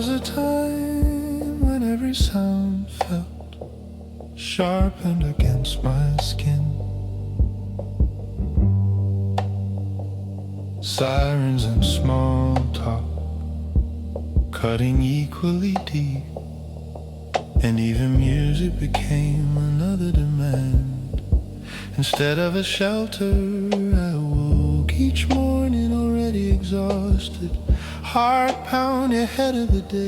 was a time when every sound felt sharpened against my skin. Sirens and small talk cutting equally deep, and even music became another demand. Instead of a shelter, I woke each morning already exhausted, heart pounding ahead of the day,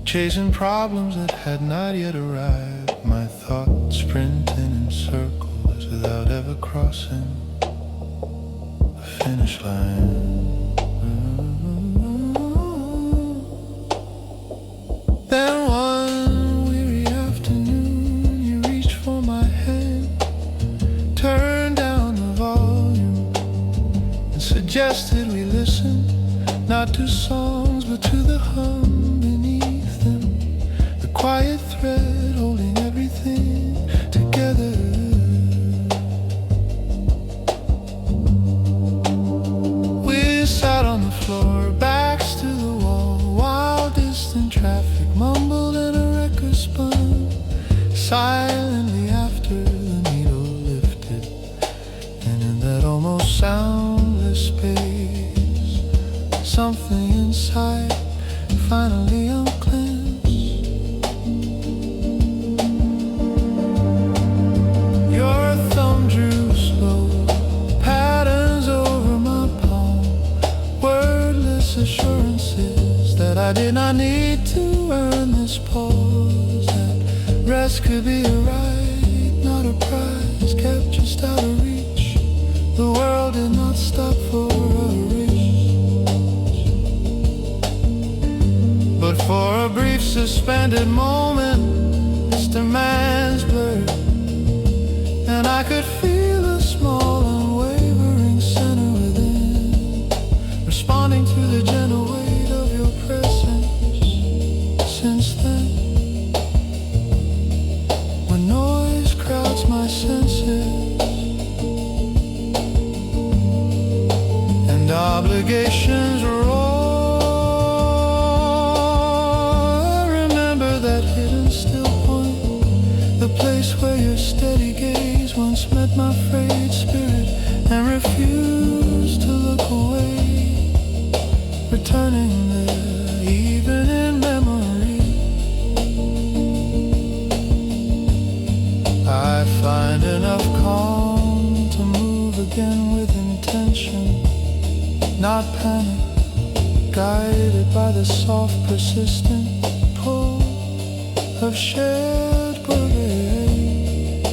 chasing problems that had not yet arrived, my thoughts sprinting in circles without ever crossing a finish line. Then one weary afternoon, you reached for my hand, turned down the volume, and suggested we listen, not to songs, but to the hum beneath them, the quiet thread holding everything together. We sat on the floor, backs to the wall, while distant traffic mumbled and a record spun silently after the needle lifted, and in that almost soundless space, something inside finally unclenched. Your thumb drew slow patterns over my palm, wordless assurances that I did not need to earn this pause, that rest could be a right, not a prize, kept just out of reach. The world did not stop for a reach, but for a brief suspended moment, this demands blurred, and I could feel a small unwavering center within, responding to the gentle weight of your presence. Since then, when noise crowds my senses and obligations roar, remember that hidden still point, the place where your steady gaze once met my frayed spirit and refused to look away, returning there even in memory. I find enough calm to move again with intention, not panic, guided by the soft persistent pull of shared parade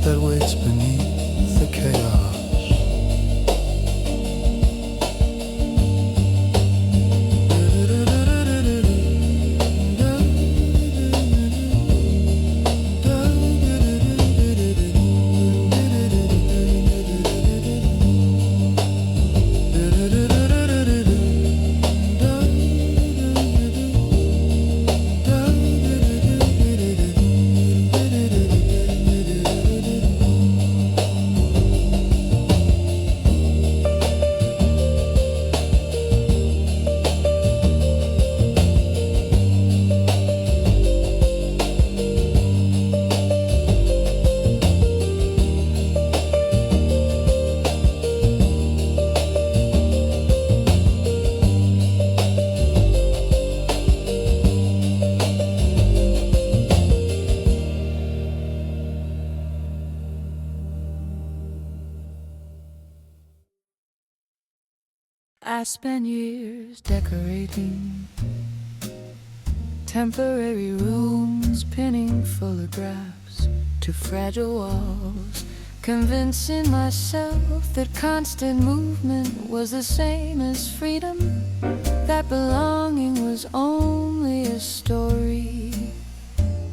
that waits beneath the chaos. I spent years decorating temporary rooms, pinning photographs to fragile walls, convincing myself that constant movement was the same as freedom, that belonging was only a story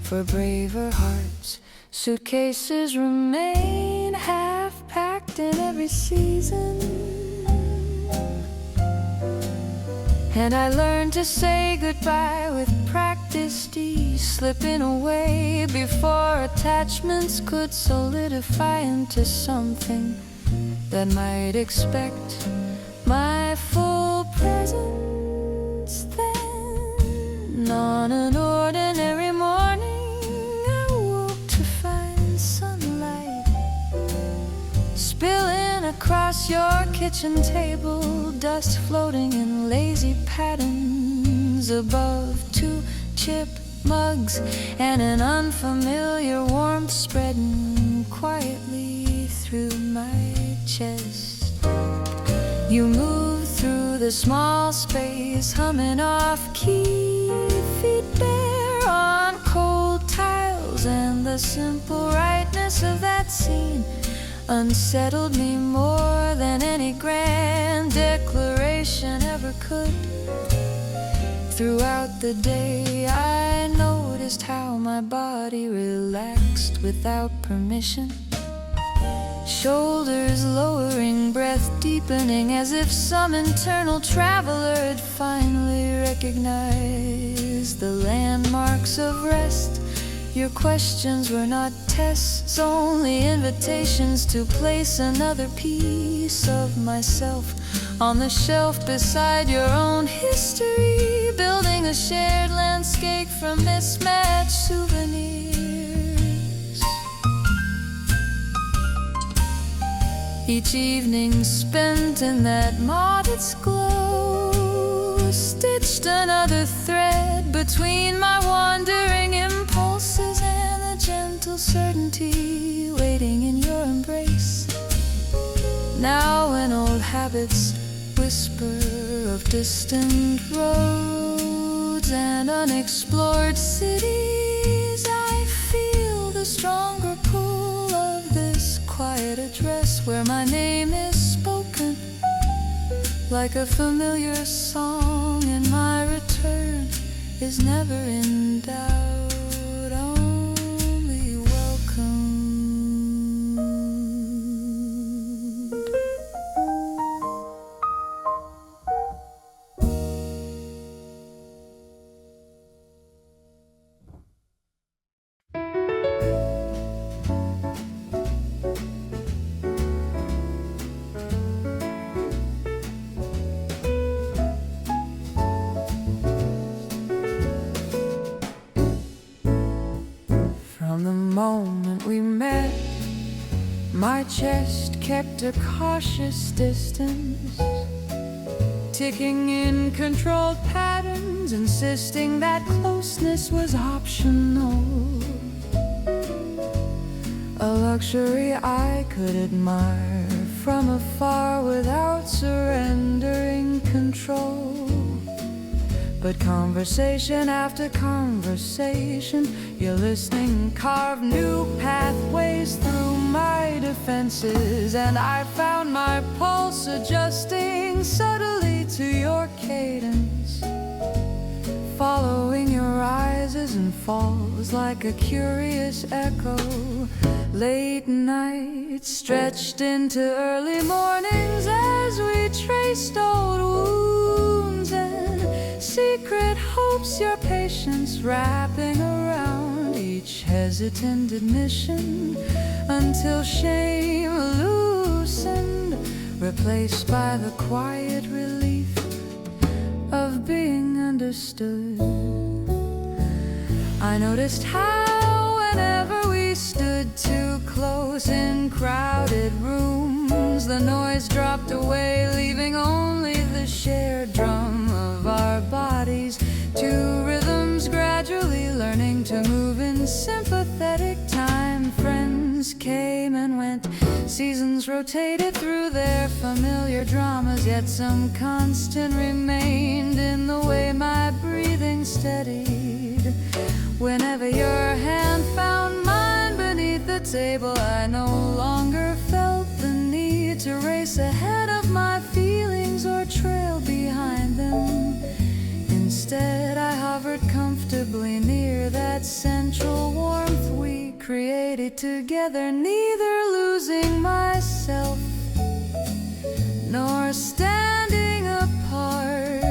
for braver hearts. Suitcases remain half-packed in every season, and I learned to say goodbye with practiced ease, slipping away before attachments could solidify into something that might expect kitchen table, dust floating in lazy patterns above 2 chip mugs, and an unfamiliar warmth spreading quietly through my chest. You move through the small space, humming off-key, feet bare on cold tiles, and the simple rightness of that scene unsettled me more than any grand declaration ever could. Throughout the day I noticed how my body relaxed without permission. Shoulders lowering, breath deepening, as if some internal traveler had finally recognized the landmarks of rest. Your questions were not tests, only invitations to place another piece of myself on the shelf beside your own history, building a shared landscape from mismatched souvenirs. Each evening spent in that modest glow stitched another thread between my wandering impulses and the gentle certainty waiting in your embrace. Now when old habits whisper of distant roads and unexplored cities, I feel the stronger pull of this quiet address where my name is spoken like a familiar song, and my return is never in doubt, only welcomed. From the moment we met, my chest kept a cautious distance, ticking in controlled patterns, insisting that closeness was optional, a luxury I could admire from afar without surrendering control. But conversation after conversation, your listening carved new pathways through my defenses, and I found my pulse adjusting subtly to your cadence, following your rises and falls like a curious echo. Late nights stretched into early mornings as we traced old wounds and secret hopes, your patience wrapping around each hesitant admission, until shame loosened, replaced by the quiet relief of being understood. I noticed how whenever we stood too close in crowded rooms, the noise dropped away, leaving only the shared drum of our bodies, two rhythms gradually learning to move in sympathetic time. Friends came and went, seasons rotated through their familiar dramas, yet some constant remained in the way my breathing steadied. Whenever your hand found mine beneath the table, I no longer felt the need to race ahead of my feelings or trail behind them. Instead, I hovered comfortably near that central warmth we created together, neither losing myself nor standing apart.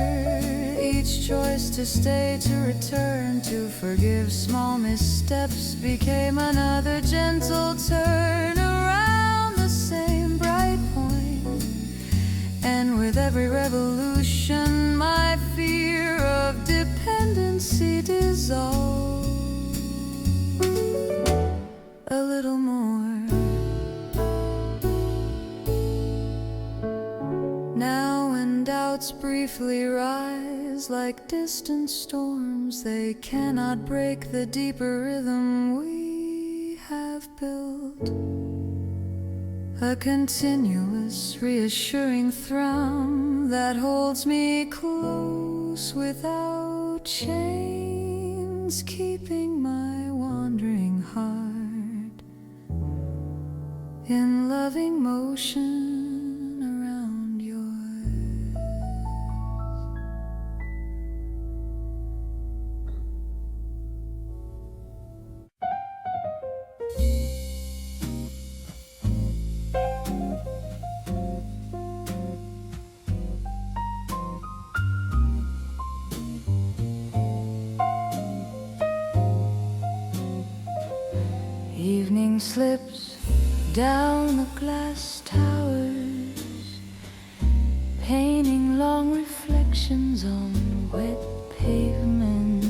Each choice to stay, to return, to forgive small missteps became another gentle turn around the same bright point. And with every revolution, my fear of dependency dissolved a little more. when doubts briefly rise like distant storms, they cannot break the deeper rhythm we have built. A continuous, reassuring thrum that holds me close without chains, keeping my wandering heart in loving motion around yours. Evening slips down the glass towers, painting long reflections on wet pavement.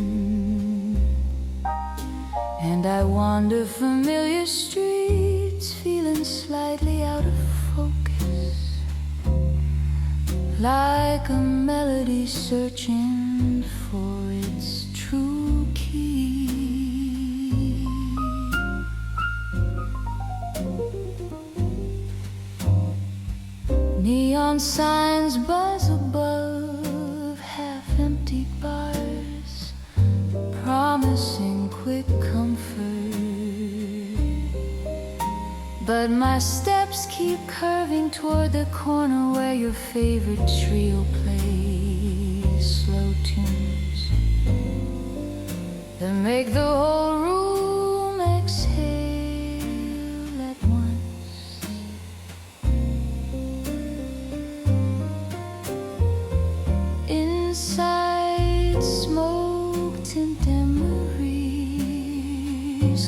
And I wander familiar streets, feeling slightly out of focus, like a melody searching for its true key. Neon signs buzz above half-empty bars, promising quick comfort. But my steps keep curving toward the corner where your favorite trio plays slow tunes that make the whole room exhale at once. Inside, smoke-tint memories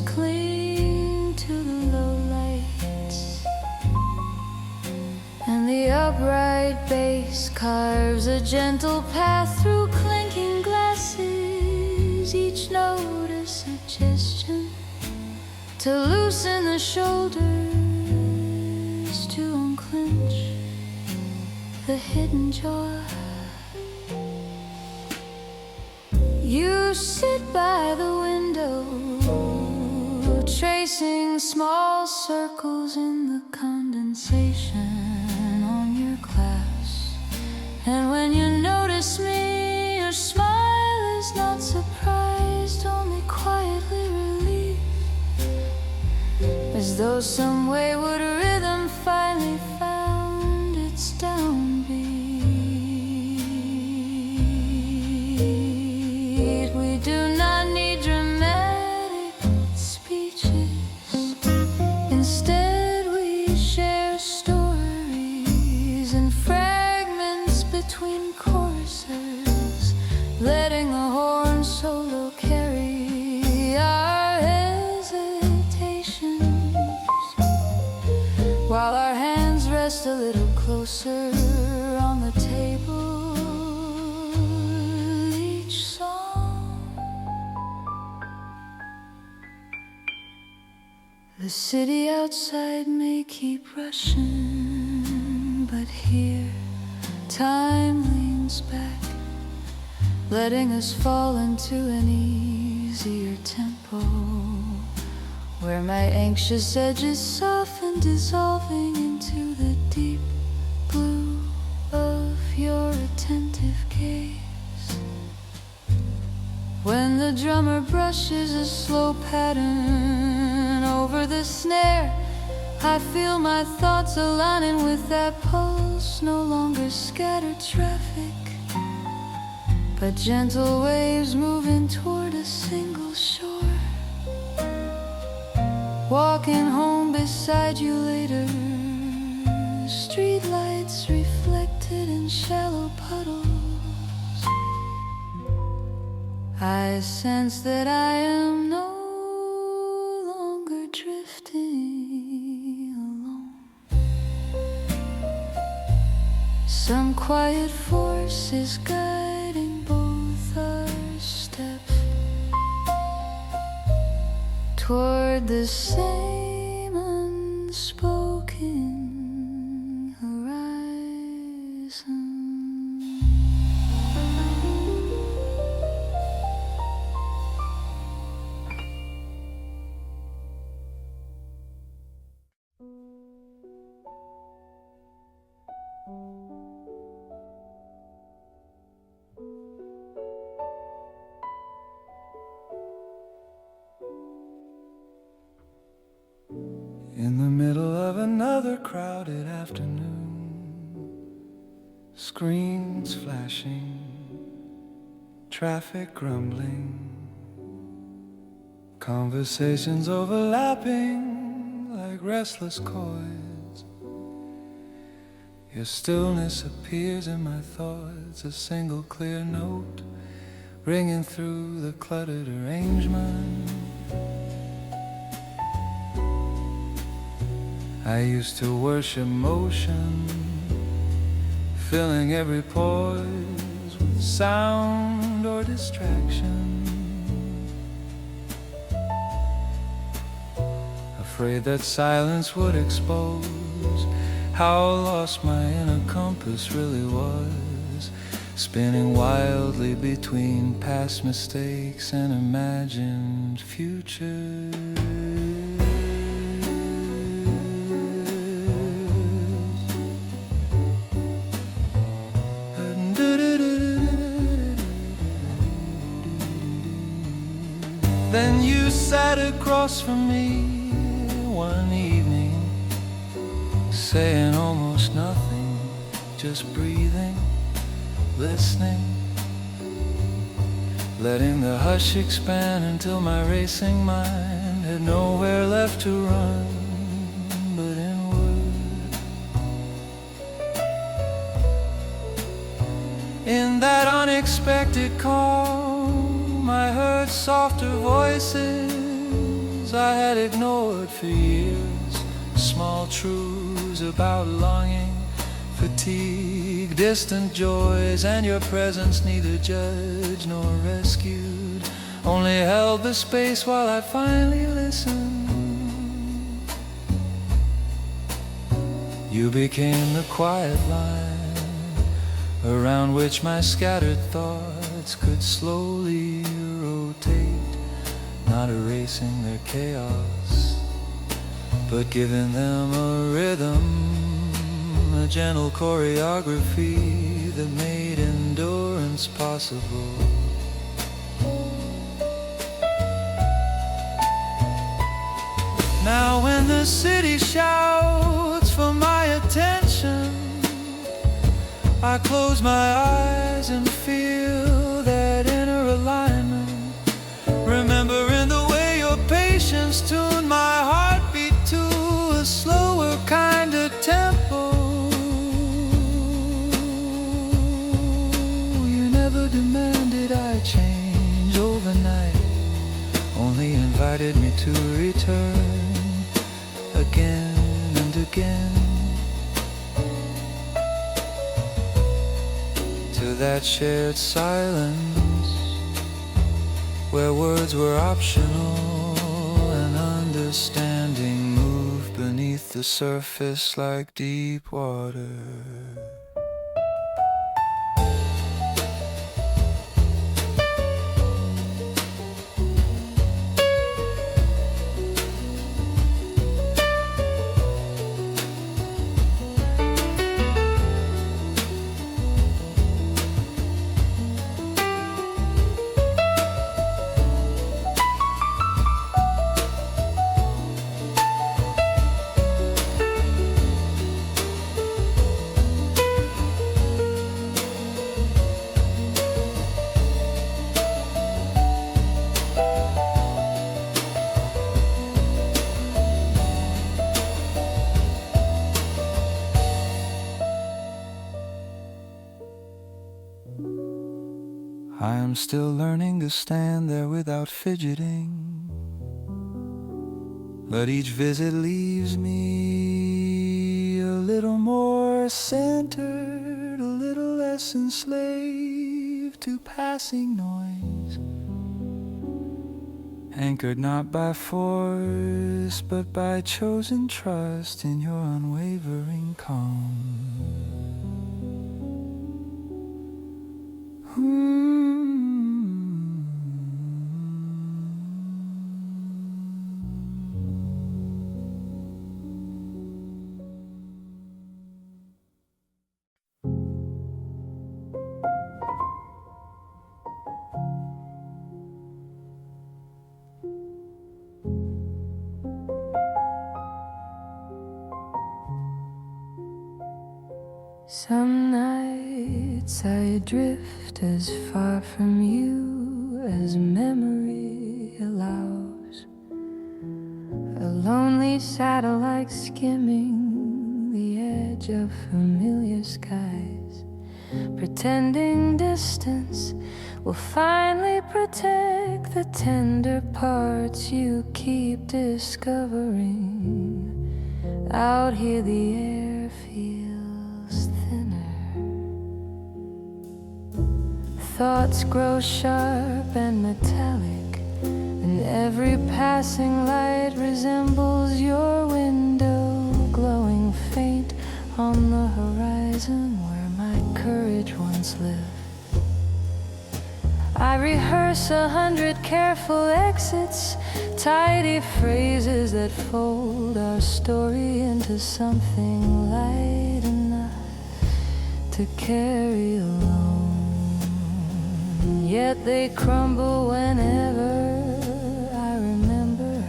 cling to the low lights, and the upright bass carves a gentle path through clinking glasses, each note a suggestion to loosen the shoulders, to unclench the hidden jaw. You sit by the window, tracing small circles in the condensation on your glass. And when you notice me, your smile is not surprised, only quietly relieved, as though some wayward rhythm finally found its downbeat. We do not need dramatic speeches. Instead, we share stories and fragments between choruses, letting the horn solo carry our hesitations, while our hands rest a little closer on the table. Each song, the city outside may keep rushing, but here time leans back, letting us fall into an easier tempo, where my anxious edges soften, dissolving into the deep blue of your attentive gaze. When the drummer brushes a slow pattern over the snare, I feel my thoughts aligning with that pulse, no longer scattered traffic, but gentle waves moving toward a single shore. Walking home beside you later, street lights reflected in shallow puddles, I sense that I am no longer drifting alone. Some quiet force is guiding both our steps toward the same unspoken horizon. crowded afternoon. Screens flashing, traffic grumbling, conversations overlapping like restless chords. Your stillness appears in my thoughts, a single clear note ringing through the cluttered arrangement. I used to worship motion, filling every pause with sound or distraction. Afraid that silence would expose how lost my inner compass really was, spinning wildly between past mistakes and imagined futures. Then you sat across from me one evening, saying almost nothing, just breathing, listening, letting the hush expand until my racing mind had nowhere left to run but inward. In that unexpected calm, I heard softer voices I had ignored for years, small truths about longing, fatigue, distant joys, and your presence neither judged nor rescued, only held the space while I finally listened. You became the quiet line around which my scattered thoughts could slowly rotate, not erasing their chaos, but giving them a rhythm, a gentle choreography that made endurance possible. Now when the city shouts for my attention, I close my eyes and feel that inner alignment, remembering the way your patience tuned my heartbeat to a slower kind of tempo. You never demanded I change overnight, only invited me to return again and again to that shared silence where words were optional and understanding moved beneath the surface like deep water. I am still learning to stand there without fidgeting, but each visit leaves me a little more centered, a little less enslaved to passing noise, anchored not by force but by chosen trust in your unwavering calm. Some nights I drift as far from you as memory allows, a lonely satellite skimming the edge of familiar skies, pretending distance will finally protect the tender parts you keep discovering. Out here the air feels thinner, thoughts grow sharp and metallic, and every passing light resembles your window, glowing faint on the horizon where my courage once lived. I rehearse 100 careful exits, tidy phrases that fold our story into something light enough to carry alone. Yet they crumble whenever I remember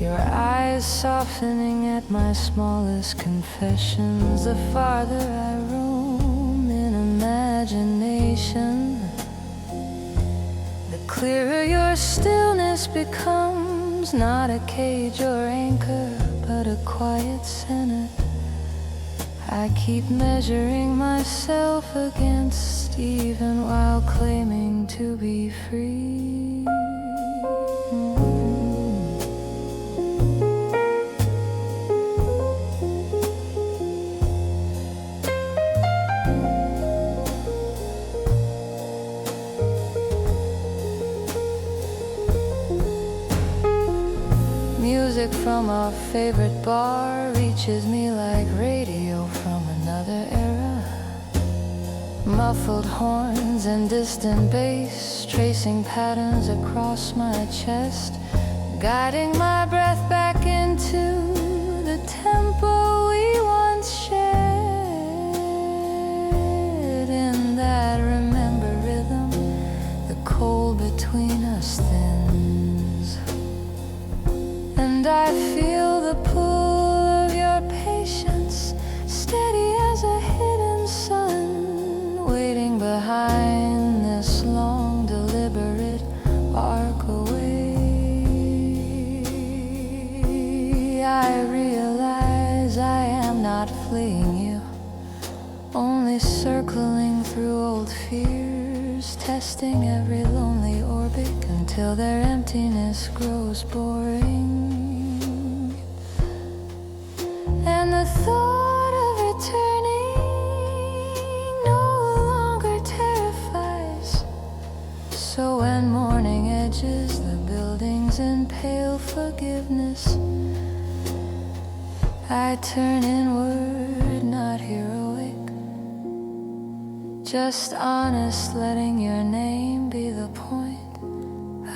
your eyes softening at my smallest confessions. The farther I roam in imagination, clearer your stillness becomes, not a cage or anchor, but a quiet center I keep measuring myself against, even while claiming to be free. Music from our favorite bar reaches me like radio from another era. Muffled horns and distant bass, tracing patterns across my chest, guiding my breath back into the tempo we once shared. In that remember rhythm, the cold between us thins, and I feel the pull of your patience, steady as a hidden sun, waiting behind this long, deliberate arc away. I realize I am not fleeing you, only circling through old fears, testing every lonely orbit until their emptiness grows boring. And the thought of returning no longer terrifies. So when morning edges the buildings in pale forgiveness, I turn inward, not heroic, just honest, letting your name be the point.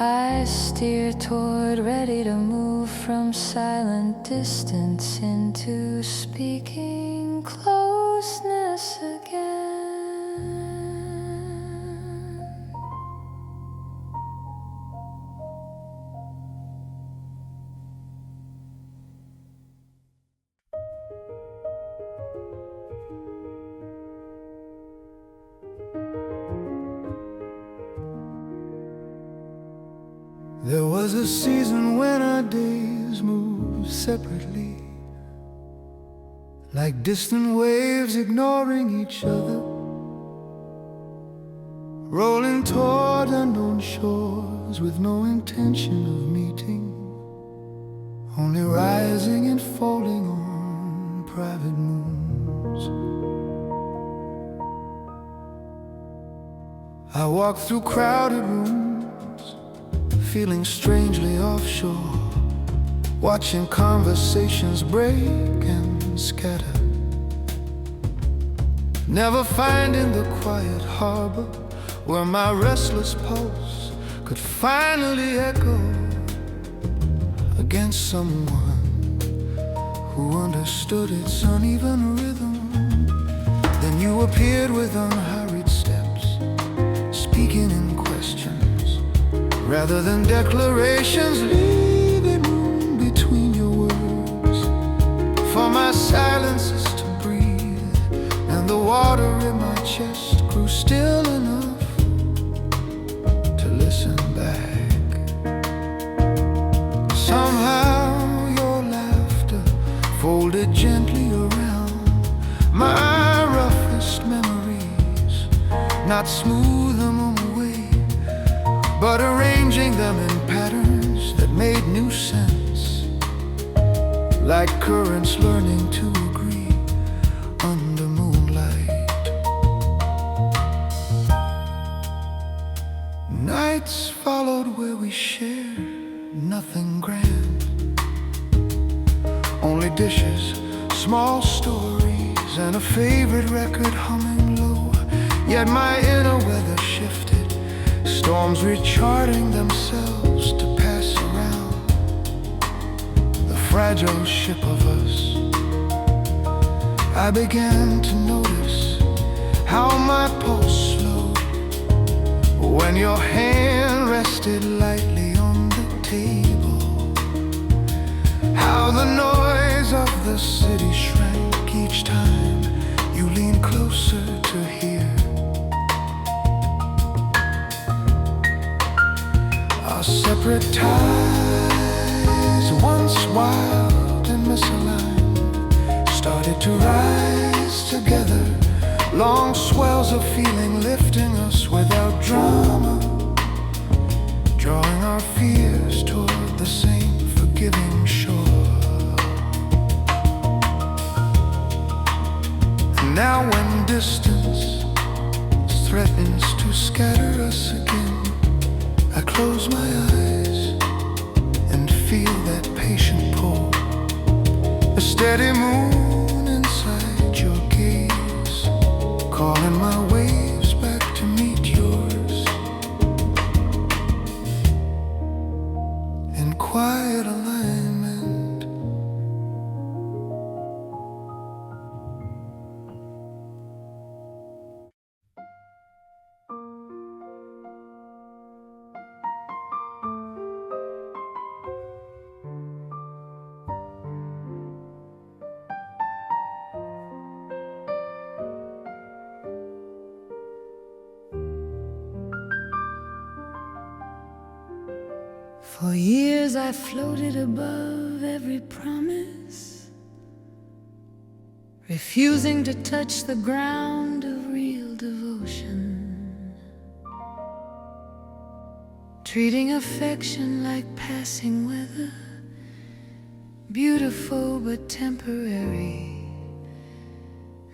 I steer toward, ready to move from silent distance into speaking closeness again. There was a season when our days moved separately, like distant waves ignoring each other, rolling toward unknown shores with no intention of meeting, only rising and falling on private moons. I walked through crowded rooms, feeling strangely offshore, watching conversations break and scatter, never finding the quiet harbor where my restless pulse could finally echo against someone who understood its uneven rhythm. Then you appeared with unhurried steps, speaking in questions rather than declarations, leaving room between your words for my silences to breathe chest grew still enough to listen back. Somehow your laughter folded gently around my roughest memories, not smooth them away, but arranging them in patterns that made new sense, like currents learning to agree under moonlight. Nights followed where we shared nothing grand, only dishes, small stories, and a favorite record humming low. Yet my inner weather shifted, storms recharting themselves to pass around the fragile ship of us. I began to notice how my pulse slowed when your hand rested lightly on the table, how the noise of the city shrank each time you leaned closer to hear. Our separate ties, once wild and misaligned, started to rise together, long swells of feeling lifting us without drama, drawing our fears toward the same forgiving shore. And now when distance threatens to scatter us again, I close my eyes and feel that patient pull, a steady moon inside your gaze, calling my waves back to meet yours in quiet alignment. For years I floated above every promise, refusing to touch the ground of real devotion, treating affection like passing weather, beautiful but temporary,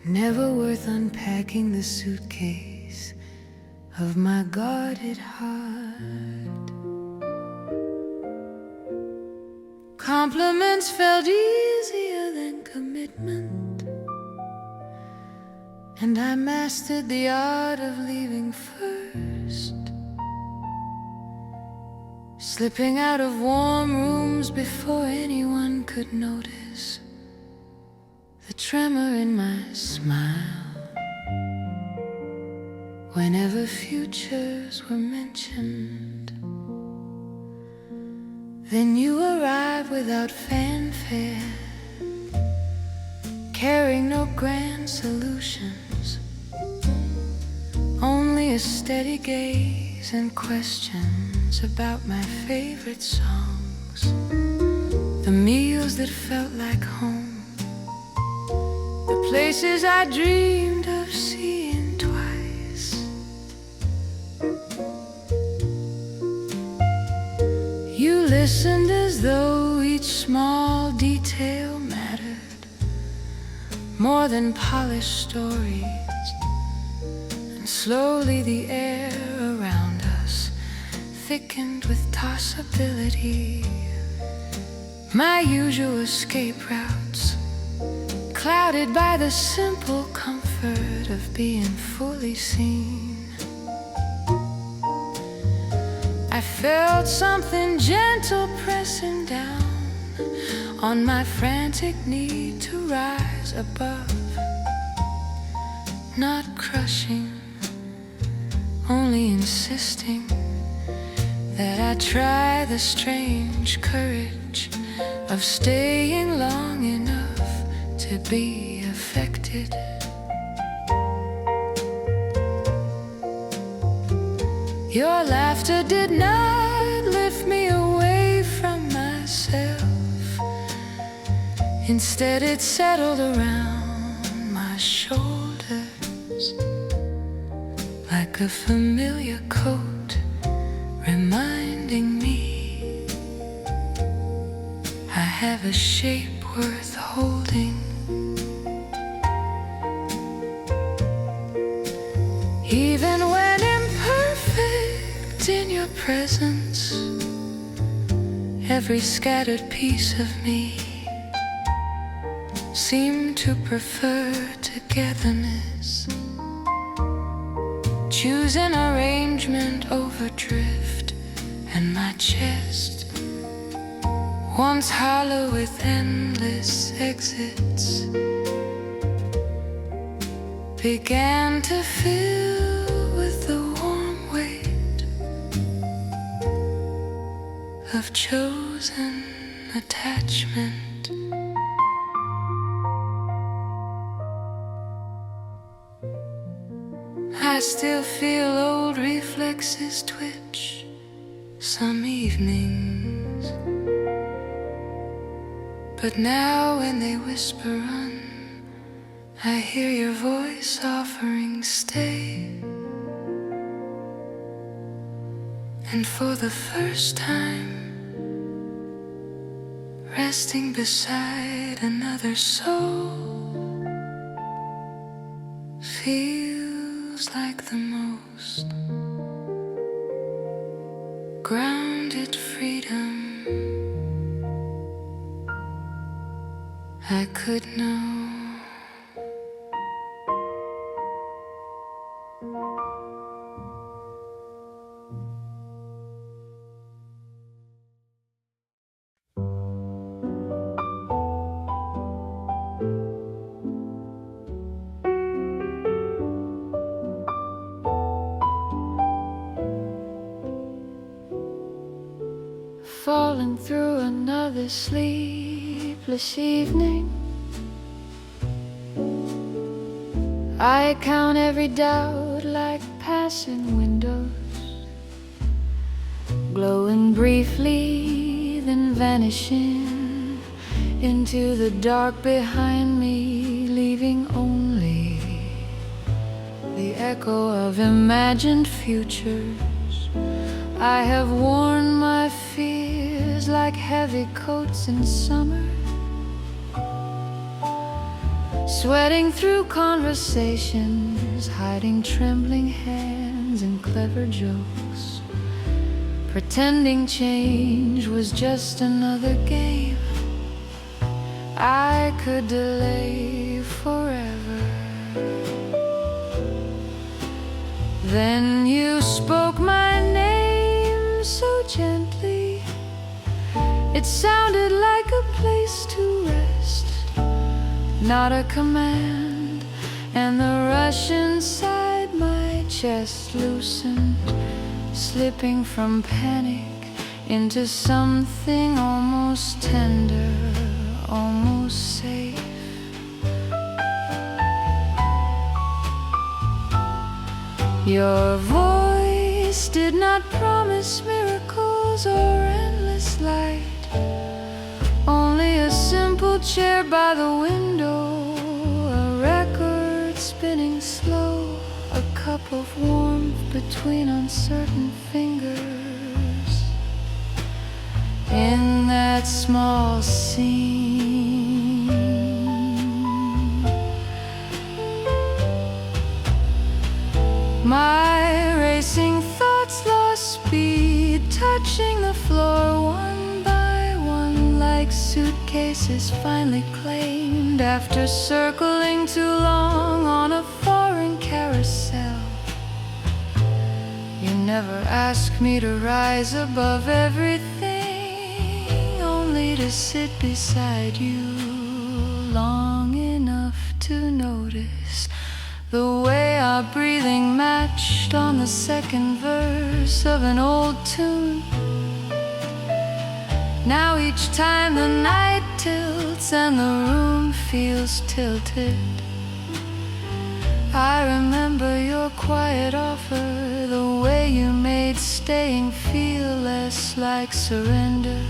never worth unpacking the suitcase of my guarded heart. Compliments felt easier than commitment, and I mastered the art of leaving first, slipping out of warm rooms before anyone could notice the tremor in my smile whenever futures were mentioned. Then you arrived without fanfare, carrying no grand solutions, only a steady gaze and questions about my favorite songs, the meals that felt like home, the places I dreamed of seeing twice. You listened as though each small detail mattered more than polished stories, and slowly the air around us thickened with tossability. My usual escape routes clouded by the simple comfort of being fully seen. I felt something gentle pressing down on my frantic need to rise above, not crushing, only insisting that I try the strange courage of staying long enough to be affected. Your laughter did not lift me away from myself. Instead it settled around my shoulders like a familiar coat, reminding me I have a shape worth holding. Even when imperfect in your presence, every scattered piece of me seemed to prefer togetherness, choosing arrangement over drift. And my chest, once hollow with endless exits, began to fill with the warm weight of chosen attachment. I still feel old reflexes twitch some evenings, but now when they whisper on, I hear your voice offering stay. And for the first time, resting beside another soul feels like the most grounded freedom I could know. Falling through another sleepless evening, I count every doubt like passing windows, glowing briefly, then vanishing into the dark behind me, leaving only the echo of imagined futures. I have worn my fears like heavy coats in summer, sweating through conversations, hiding trembling hands in clever jokes, pretending change was just another game I could delay forever. Then you spoke my name so gently, it sounded like a place to rest, not a command, and the rush inside my chest loosened, slipping from panic into something almost tender, almost safe. Your voice did not promise miracles or endless light, only a simple chair by the window, a record spinning slow, a cup of warmth between uncertain fingers. In that small scene, my racing thoughts lost speed, touching the floor one by one, like suitcases finally claimed after circling too long on a foreign carousel. You never asked me to rise above everything, only to sit beside you long enough to notice the way our breathing matched on the second verse of an old tune. Now each time the night tilts and the room feels tilted, I remember your quiet offer, the way way you made staying feel less like surrender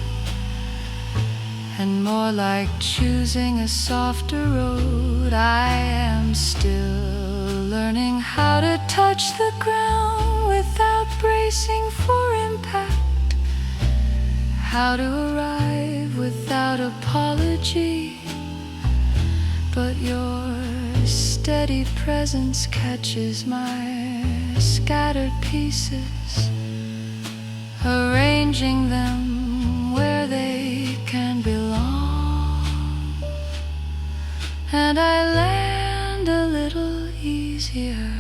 and more like choosing a softer road. I am still learning how to touch the ground without bracing for impact, how to arrive without apology. But your steady presence catches my scattered pieces, arranging them where they can belong, and I land a little easier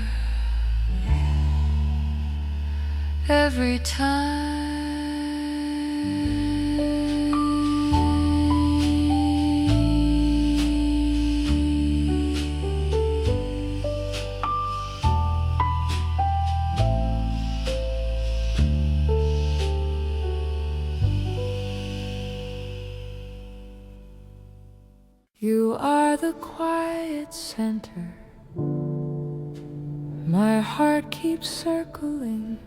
every time. You are the quiet center. My heart keeps circling,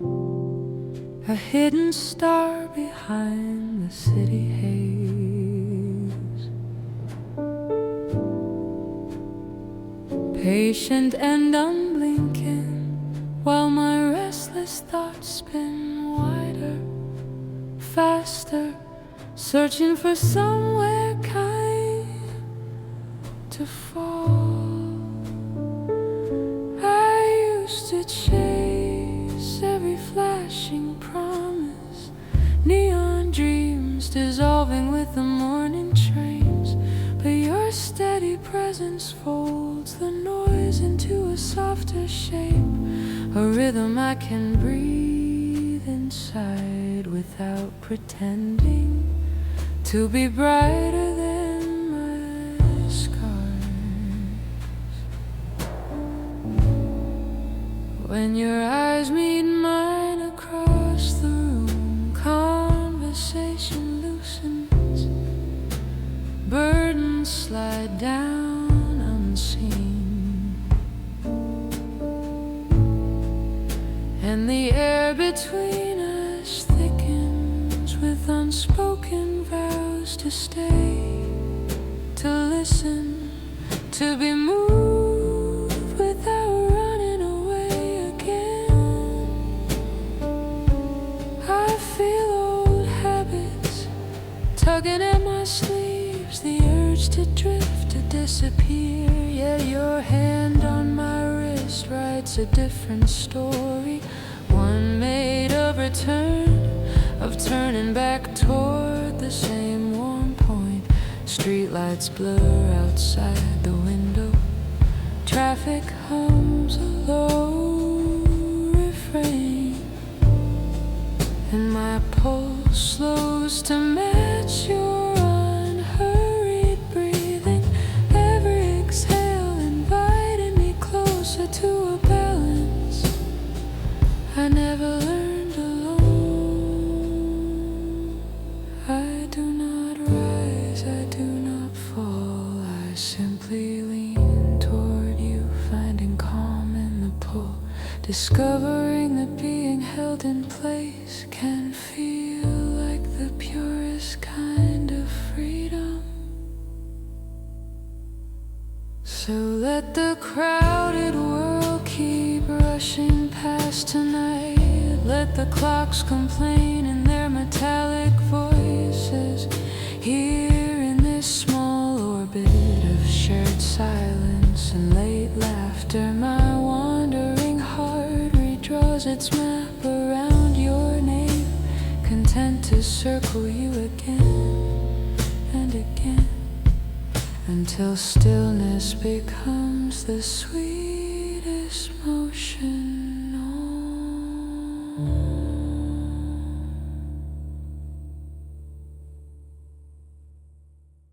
a hidden star behind the city haze. Patient and unblinking, while my restless thoughts spin wider, faster, searching for somewhere kind to fall. I used to chase every flashing promise, neon dreams dissolving with the morning trains. But your steady presence folds the noise into a softer shape, a rhythm I can breathe inside without pretending to be brighter than my scars. When your eyes meet mine across the room, conversation loosens, burdens slide down unseen, and the air between us thickens with unspoken vows to stay, to listen, to be moved without running away again. I feel old habits tugging at my sleeves, the urge to drift, to disappear. Yet your hand on my wrist writes a different story, one made of return, of turning back toward the same warm point. Streetlights blur outside the window, traffic hums a low refrain, and my pulse slows to match your unhurried breathing. Every exhale inviting me closer to a balance I never learned alone. I do not rise, I do not fall, I simply lean toward you, finding calm in the pull, discovering that being held in place can feel like the purest kind of freedom. So let the crowded world keep rushing past tonight. Let the clocks complain in their metallic voices. Here in this small orbit of shared silence and late laughter, my wandering heart redraws its map around your name, content to circle you again and again, until stillness becomes the sweetest motion.